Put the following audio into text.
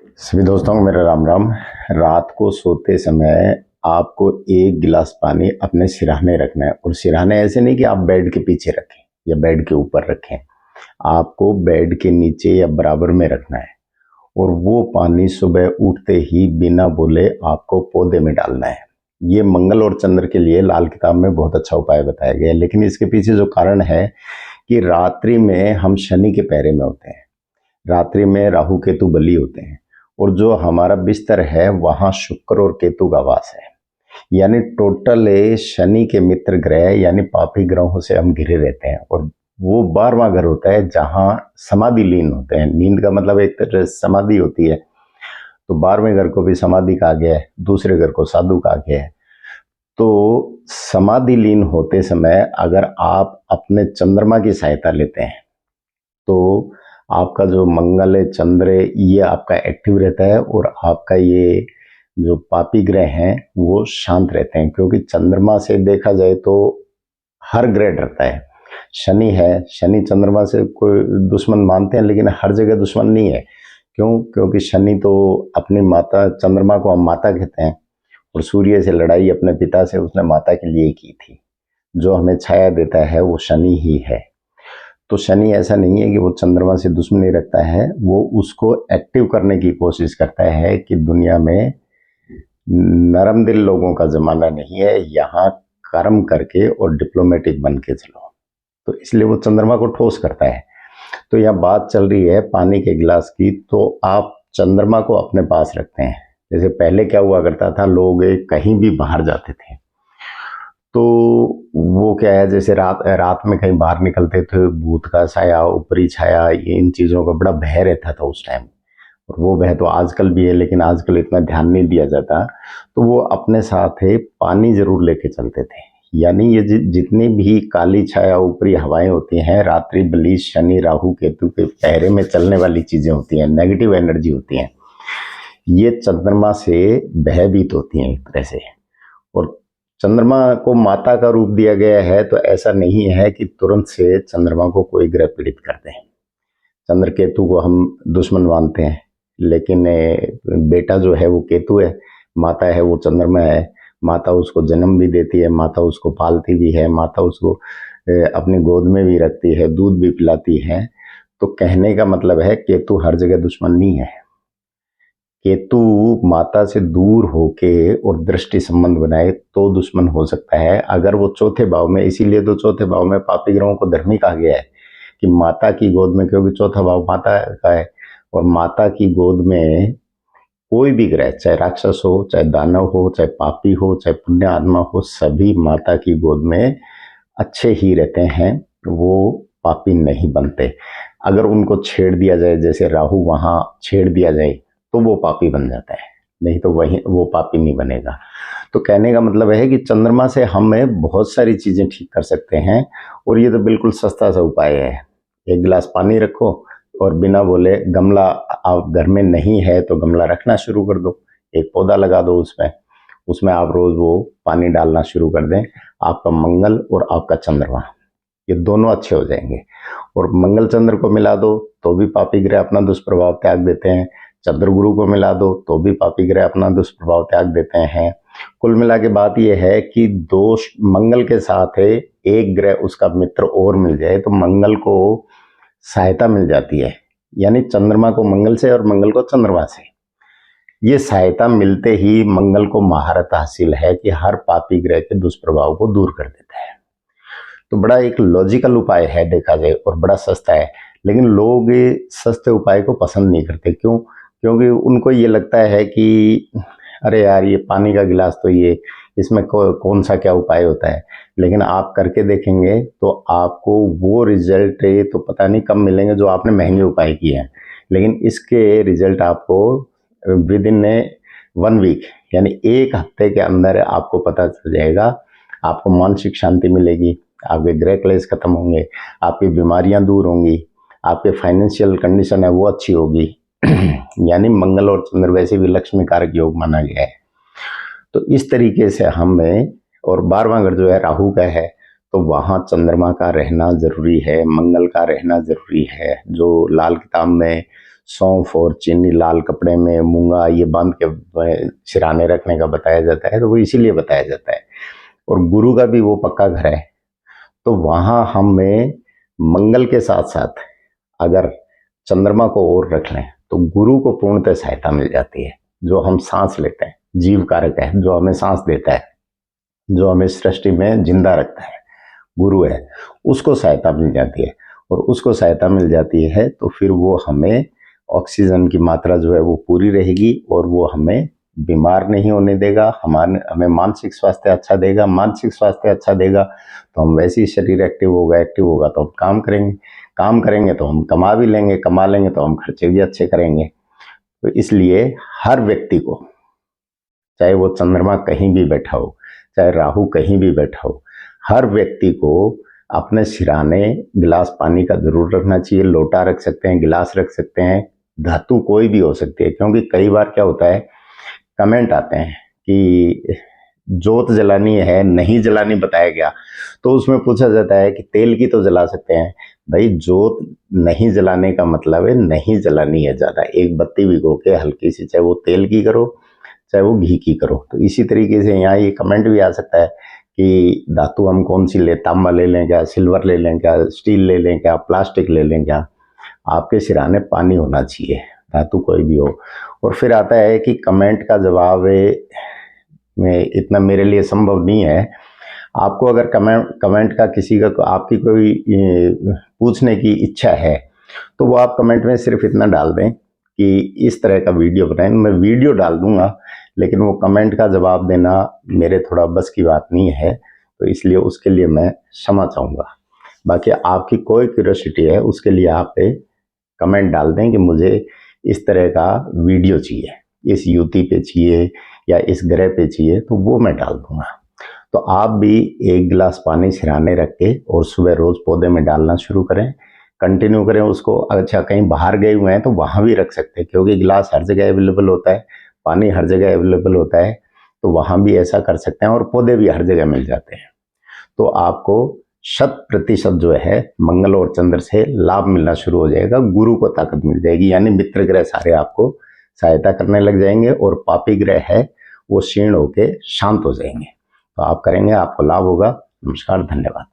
सभी दोस्तों को मेरा राम राम। रात को सोते समय आपको एक गिलास पानी अपने सिरहाने रखना है, और सिरहाने ऐसे नहीं कि आप बेड के पीछे रखें या बेड के ऊपर रखें, आपको बेड के नीचे या बराबर में रखना है। और वो पानी सुबह उठते ही बिना बोले आपको पौधे में डालना है। ये मंगल और चंद्र के लिए लाल किताब में बहुत अच्छा उपाय बताया गया है, लेकिन इसके पीछे जो कारण है कि रात्रि में हम शनि के पहरे में होते हैं, रात्रि में राहु केतु बली होते हैं, और जो हमारा बिस्तर है वहां शुक्र और केतु का वास है। यानी टोटल शनि के मित्र ग्रह यानी पापी ग्रहों से हम घिरे रहते हैं। और वो 12वां घर होता है जहां समाधि लीन होते हैं। नींद का मतलब एक तरह से समाधि होती है, तो 12वें घर को भी समाधि कहा गया है, दूसरे घर को साधु कहा गया है। तो समाधि लीन होते समय अगर आप अपने चंद्रमा की सहायता लेते हैं तो आपका जो मंगल है, चंद्र है, ये आपका एक्टिव रहता है, और आपका ये जो पापी ग्रह हैं वो शांत रहते हैं। क्योंकि चंद्रमा से देखा जाए तो हर ग्रह डरता है। शनि है, शनि चंद्रमा से कोई दुश्मन मानते हैं, लेकिन हर जगह दुश्मन नहीं है। क्यों? क्योंकि शनि तो अपनी माता, चंद्रमा को हम माता कहते हैं, और सूर्य से लड़ाई अपने पिता से उसने माता के लिए की थी। जो हमें छाया देता है वो शनि ही है। तो शनि ऐसा नहीं है कि वो चंद्रमा से दुश्मनी रखता है, वो उसको एक्टिव करने की कोशिश करता है कि दुनिया में नरम दिल लोगों का जमाना नहीं है, यहाँ कर्म करके और डिप्लोमेटिक बन के चलो। तो इसलिए वो चंद्रमा को ठोस करता है। तो यहाँ बात चल रही है पानी के गिलास की, तो आप चंद्रमा को अपने पास रखते हैं। जैसे पहले क्या हुआ करता था, लोग कहीं भी बाहर जाते थे तो वो क्या है, जैसे रात रात में कहीं बाहर निकलते थे, भूत का साया, ऊपरी छाया, इन चीज़ों का बड़ा भय रहता था उस टाइम। और वो भय तो आजकल भी है, लेकिन आजकल इतना ध्यान नहीं दिया जाता। तो वो अपने साथ पानी जरूर लेके चलते थे। यानी ये जितनी भी काली छाया, ऊपरी हवाएं होती हैं, रात्रि बली, शनि, राहु, केतु के पहरे में चलने वाली चीजें होती हैं, नेगेटिव एनर्जी होती हैं, ये चंद्रमा से भयभीत होती हैं एक तरह से। और चंद्रमा को माता का रूप दिया गया है, तो ऐसा नहीं है कि तुरंत से चंद्रमा को कोई ग्रह पीड़ित करते हैं। चंद्र केतु को हम दुश्मन मानते हैं, लेकिन बेटा जो है वो केतु है, माता है वो चंद्रमा है। माता उसको जन्म भी देती है, माता उसको पालती भी है, माता उसको अपनी गोद में भी रखती है, दूध भी पिलाती है। तो कहने का मतलब है केतु हर जगह दुश्मन नहीं है। केतु माता से दूर होके और दृष्टि संबंध बनाए तो दुश्मन हो सकता है, अगर वो चौथे भाव में। इसीलिए तो चौथे भाव में पापी ग्रहों को धर्मी कहा गया है कि माता की गोद में, क्योंकि चौथा भाव माता का है। और माता की गोद में कोई भी ग्रह, चाहे राक्षस हो, चाहे दानव हो, चाहे पापी हो, चाहे पुण्य आत्मा हो, सभी माता की गोद में अच्छे ही रहते हैं, वो पापी नहीं बनते। अगर उनको छेड़ दिया जाए, जैसे राहु वहां छेड़ दिया जाए, तो वो पापी बन जाता है, नहीं तो वही वो पापी नहीं बनेगा। तो कहने का मतलब है कि चंद्रमा से हमें बहुत सारी चीजें ठीक कर सकते हैं, और ये तो बिल्कुल सस्ता सा उपाय है। एक गिलास पानी रखो और बिना बोले, गमला आप घर में नहीं है तो गमला रखना शुरू कर दो, एक पौधा लगा दो उसमें, उसमें आप रोज वो पानी डालना शुरू कर दें। आपका मंगल और आपका चंद्रमा, ये दोनों अच्छे हो जाएंगे। और मंगल चंद्र को मिला दो तो भी पापी ग्रह अपना दुष्प्रभाव त्याग देते हैं। चंद्र गुरु को मिला दो तो भी पापी ग्रह अपना दुष्प्रभाव त्याग देते हैं। कुल मिला के बात यह है कि दोष मंगल के साथ है, एक ग्रह उसका मित्र और मिल जाए तो मंगल को सहायता मिल जाती है। यानी चंद्रमा को मंगल से और मंगल को चंद्रमा से ये सहायता मिलते ही मंगल को महारत हासिल है कि हर पापी ग्रह के दुष्प्रभाव को दूर कर देता है। तो बड़ा एक लॉजिकल उपाय है देखा जाए, और बड़ा सस्ता है। लेकिन लोग सस्ते उपाय को पसंद नहीं करते। क्यों? क्योंकि उनको ये लगता है कि अरे यार, ये पानी का गिलास तो ये, इसमें कौन सा क्या उपाय होता है। लेकिन आप करके देखेंगे तो आपको वो रिजल्ट तो पता नहीं कब मिलेंगे जो आपने महंगे उपाय किए हैं, लेकिन इसके रिजल्ट आपको विद इन 1 वीक, यानी एक हफ्ते के अंदर आपको पता चल जाएगा। आपको मानसिक शांति मिलेगी, आपके ग्रह क्लेश खत्म होंगे, आपकी बीमारियां दूर होंगी, आपके फाइनेंशियल कंडीशन है वो अच्छी होगी। यानी मंगल और चंद्र वैसे भी लक्ष्मी कारक योग माना गया है। तो इस तरीके से हमें, और 12वां घर जो है राहु का है, तो वहां चंद्रमा का रहना जरूरी है, मंगल का रहना जरूरी है। जो लाल किताब में सौंफ और चीनी लाल कपड़े में मूंगा ये बांध के सिरहाने रखने का बताया जाता है, तो वो इसीलिए बताया जाता है। और गुरु का भी वो पक्का घर है, तो वहाँ हमें मंगल के साथ साथ अगर चंद्रमा को और रख लें तो गुरु को पूर्णतः सहायता मिल जाती है। जो हम सांस लेते हैं, जीव कारक है, जो हमें सांस देता है, जो हमें सृष्टि में जिंदा रखता है, गुरु है, उसको सहायता मिल जाती है। और उसको सहायता मिल जाती है तो फिर वो हमें ऑक्सीजन की मात्रा जो है वो पूरी रहेगी और वो हमें बीमार नहीं होने देगा, हमें मानसिक स्वास्थ्य अच्छा देगा। मानसिक स्वास्थ्य अच्छा देगा तो हम वैसे ही शरीर एक्टिव होगा तो हम काम करेंगे तो हम कमा भी लेंगे, कमा लेंगे तो हम खर्चे भी अच्छे करेंगे। तो इसलिए हर व्यक्ति को, चाहे वो चंद्रमा कहीं भी बैठा हो, चाहे राहु कहीं भी बैठा हो, हर व्यक्ति को अपने सिरहाने गिलास पानी का जरूर रखना चाहिए। लोटा रख सकते हैं, गिलास रख सकते हैं, धातु कोई भी हो सकती है। क्योंकि कई बार क्या होता है, कमेंट आते हैं कि जोत जलानी है, नहीं जलानी बताया गया, तो उसमें पूछा जाता है कि तेल की तो जला सकते हैं। भाई जोत नहीं जलाने का मतलब है नहीं जलानी है ज़्यादा। एक बत्ती भिगो के हल्की सी, चाहे वो तेल की करो चाहे वो घी की करो। तो इसी तरीके से यहाँ ये कमेंट भी आ सकता है कि धातु हम कौन सी ले, तांबा ले लें क्या, सिल्वर ले लें क्या, स्टील ले लें क्या, प्लास्टिक ले लें क्या। आपके सिरहाने पानी होना चाहिए, धातु कोई भी हो। और फिर आता है कि कमेंट का जवाब में इतना मेरे लिए संभव नहीं है। आपको अगर कमेंट का किसी का आपकी कोई पूछने की इच्छा है तो वो आप कमेंट में सिर्फ इतना डाल दें कि इस तरह का वीडियो बनाएं। मैं वीडियो डाल दूंगा, लेकिन वो कमेंट का जवाब देना मेरे थोड़ा बस की बात नहीं है, तो इसलिए उसके लिए मैं क्षमा चाहूँगा। बाकी आपकी कोई क्यूरियोसिटी है उसके लिए आप कमेंट डाल दें कि मुझे इस तरह का वीडियो चाहिए, इस युति पे चाहिए या इस ग्रह पे चाहिए, तो वो मैं डाल दूंगा। तो आप भी एक गिलास पानी सिरहाने रख के और सुबह रोज पौधे में डालना शुरू करें, कंटिन्यू करें उसको। अच्छा कहीं बाहर गए हुए हैं तो वहाँ भी रख सकते हैं, क्योंकि गिलास हर जगह अवेलेबल होता है, पानी हर जगह अवेलेबल होता है, तो वहाँ भी ऐसा कर सकते हैं। और पौधे भी हर जगह मिल जाते हैं। तो आपको 100% जो है मंगल और चंद्र से लाभ मिलना शुरू हो जाएगा, गुरु को ताकत मिल जाएगी, यानी मित्र ग्रह सारे आपको सहायता करने लग जाएंगे और पापी ग्रह है वो क्षीण होके शांत हो जाएंगे। तो आप करेंगे, आपको लाभ होगा। नमस्कार, धन्यवाद।